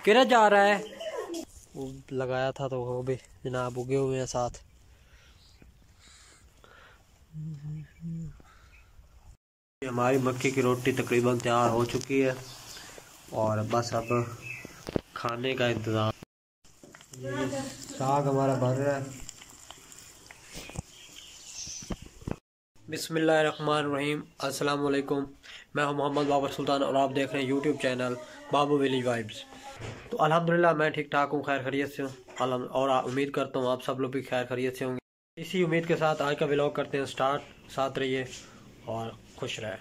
किधर जा रहा है? वो लगाया था तो वो भी जनाब उगे हुए हैं साथ। हमारी मक्के की रोटी तकरीबन तैयार हो चुकी है और बस अब खाने का इंतज़ाम। साग हमारा बन रहा है। बिस्मिल्लाहिर्रहमानिर्रहीम। अस्सलाम वालेकुम। मैं हूं मोहम्मद बाबर सुल्तान और आप देख रहे हैं यूट्यूब चैनल बाबू विलेज वाइब्स। तो अल्हम्दुलिल्लाह मैं ठीक ठाक हूँ, खैर खैरियत से हूँ और उम्मीद करता हूँ आप सब लोग भी खैर खैरियत से होंगे। इसी उम्मीद के साथ आज का व्लॉग करते हैं स्टार्ट। साथ रहिए और खुश रहे।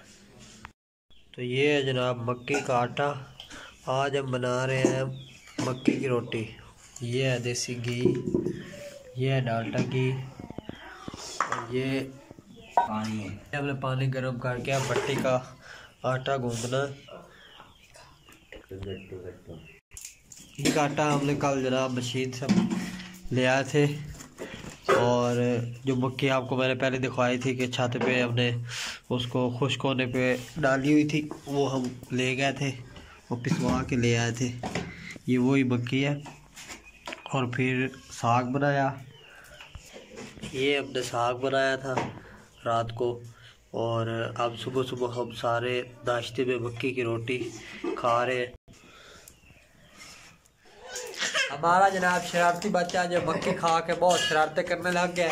तो ये है जनाब मक्के का आटा। आज हम बना रहे हैं मक्के की रोटी। ये है देसी घी, ये है डालडा घी, ये पानी है। हमने पानी गर्म करके अब भट्टी का आटा गूंदना। ये आटा हमने कल जनाब मशीन से ले आए थे और जो मक्की आपको मैंने पहले दिखवाई थी कि छत पे हमने उसको खुश्क होने पे डाली हुई थी, वो हम ले गए थे, वो पिसवा के ले आए थे। ये वही मक्की है। और फिर साग बनाया। ये हमने साग बनाया था रात को और अब सुबह सुबह हम सारे नाश्ते में मक्की की रोटी खा रहे हैं। हमारा जनाब शरारती बच्चा जो मक्की खा के बहुत शरारतें करने लग गया।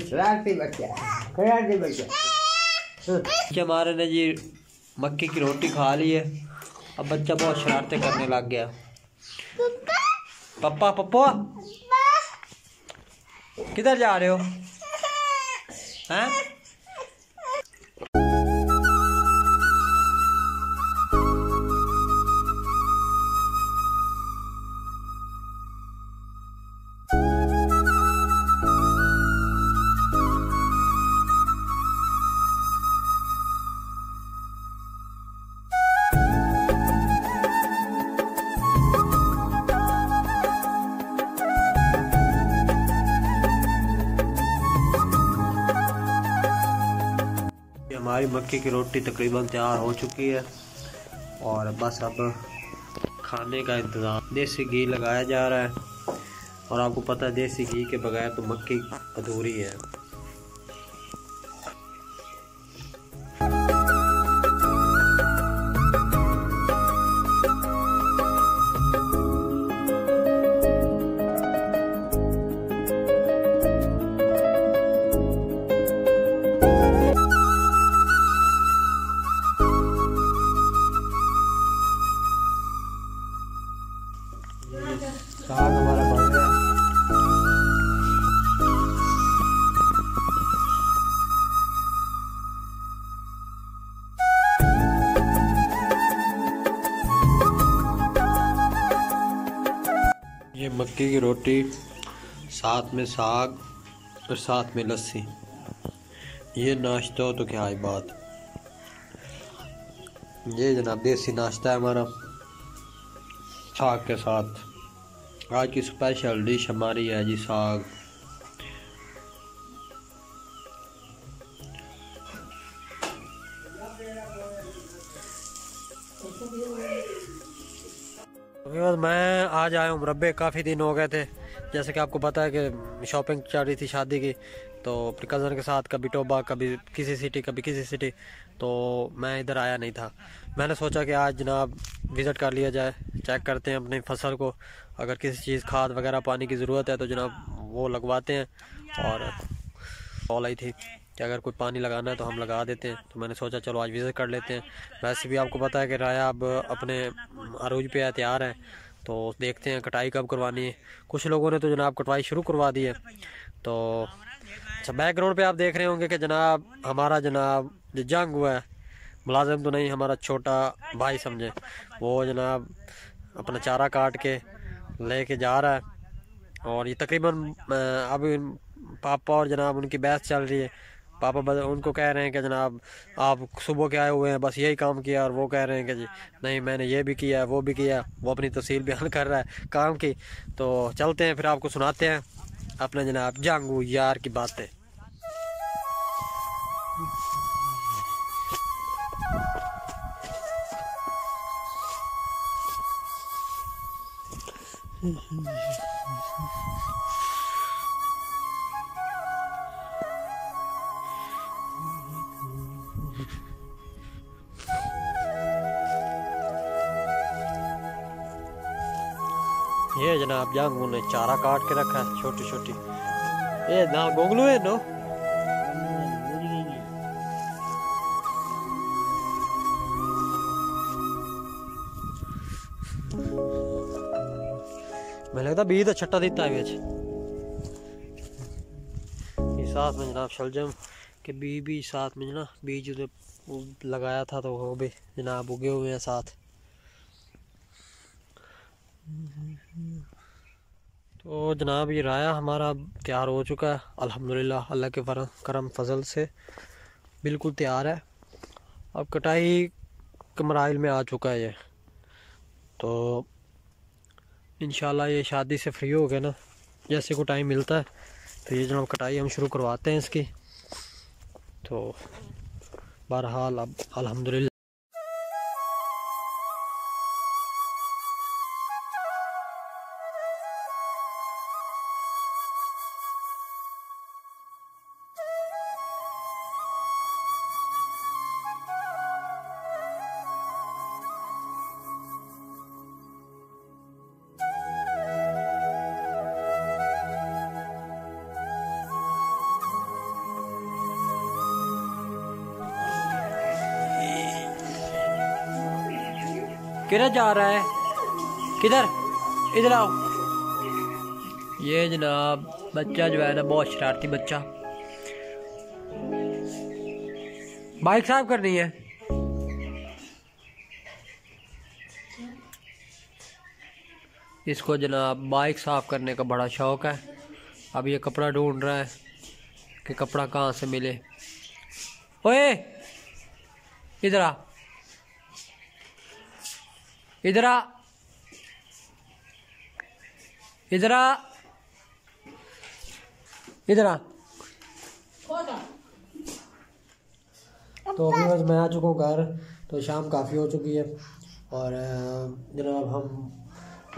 शरारती बच्चा हमारे ने जी मक्की की रोटी खा ली है। अब बच्चा बहुत शरारतें करने लग गया। पप्पा पप्पा किधर जा रहे हो हैं? हमारी मक्के की रोटी तकरीबन तैयार हो चुकी है और बस अब खाने का इंतज़ाम। देसी घी लगाया जा रहा है और आपको पता है देसी घी के बगैर तो मक्की अधूरी है। साग हमारा बन रहा है। ये मक्की की रोटी साथ में साग और साथ में लस्सी, ये नाश्ता हो तो क्या ही बात। ये जनाब देसी नाश्ता है हमारा साग के साथ। आज की स्पेशल डिश हमारी है जी साग। मैं आज आया हूँ मुरब्बे। काफ़ी दिन हो गए थे, जैसे कि आपको पता है कि शॉपिंग चल रही थी शादी की, तो अपने कज़न के साथ कभी टोबा कभी किसी सिटी कभी किसी सिटी, तो मैं इधर आया नहीं था। मैंने सोचा कि आज जनाब विज़िट कर लिया जाए, चेक करते हैं अपनी फसल को, अगर किसी चीज़ खाद वगैरह पानी की ज़रूरत है तो जनाब वो लगवाते हैं। और कॉल आई थी कि अगर कोई पानी लगाना है तो हम लगा देते हैं, तो मैंने सोचा चलो आज विज़िट कर लेते हैं। वैसे भी आपको पता है कि राया अब अपने अरूज पे तैयार है, तो देखते हैं कटाई कब करवानी है। कुछ लोगों ने तो जनाब कटवाई शुरू करवा दी है। तो अच्छा, बैकग्राउंड पे आप देख रहे होंगे कि जनाब हमारा जनाब जो जंग हुआ है, मुलाजिम तो नहीं, हमारा छोटा भाई समझे, वो जनाब अपना चारा काट के लेके जा रहा है। और ये तकरीबन अब पापा और जनाब उनकी बहस चल रही है। पापा उनको कह रहे हैं कि जनाब आप सुबह के आए हुए हैं, बस यही काम किया, और वो कह रहे हैं कि जी नहीं मैंने ये भी किया वो भी किया। वो अपनी तफसील बयान कर रहा है काम की। तो चलते हैं फिर आपको सुनाते हैं अपने जनाब जंगू यार की बातें। ये जनाब जांगू ने चारा काट के रखा है छोटी छोटी। ये ना गोंगलू है नो। मैं लगता बीज छट्टा देता है बेच ये साथ में जनाब शलजम के भी साथ में जना बीज उधर लगाया था तो वो भी जनाब उगे हुए हैं साथ। तो जनाब ये राया हमारा तैयार हो चुका है अल्हम्दुलिल्लाह, अल्लाह के करम फजल से बिल्कुल तैयार है। अब कटाई के मराइल में आ चुका है ये। तो इंशाल्लाह ये शादी से फ्री हो गए ना, जैसे को टाइम मिलता है तो ये जनाब कटाई हम शुरू करवाते हैं इसकी। तो बहरहाल अब अल्हम्दुलिल्लाह किधर जा रहा है, किधर, इधर आओ। ये जनाब बच्चा जो है ना बहुत शरारती बच्चा, बाइक साफ करनी है। इसको जनाब बाइक साफ करने का बड़ा शौक है। अब ये कपड़ा ढूंढ रहा है कि कपड़ा कहाँ से मिले। ओए इधर आ, इधर आ, इधर आ, इधर आ। तो अभी बस मैं आ चुका हूँ घर। तो शाम काफ़ी हो चुकी है और जनाब हम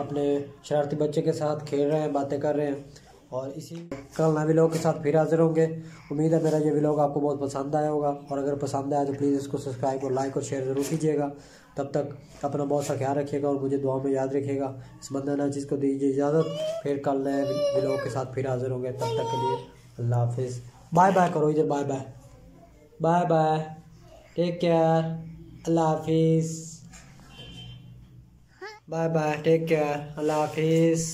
अपने शरारती बच्चे के साथ खेल रहे हैं, बातें कर रहे हैं और इसी कल नए व्लॉग के साथ फिर हाजिर होंगे। उम्मीद है मेरा ये व्लॉग आपको बहुत पसंद आया होगा और अगर पसंद आया तो प्लीज़ इसको सब्सक्राइब और लाइक और शेयर ज़रूर कीजिएगा। तब तक अपना बहुत सा ख्याल रखिएगा और मुझे दुआ में याद रखिएगा। इस बंदा नाजिज़ को दीजिए इजाज़त, फिर कल नए व्लॉग के साथ फिर हाजिर होंगे। तब तक के लिए अल्लाह हाफिज़। बाय बाय करो इधर, bye bye, bye bye, take care, अल्लाह हाफिज़, बाय बाय, टेक केयर, अल्लाह हाफिज़।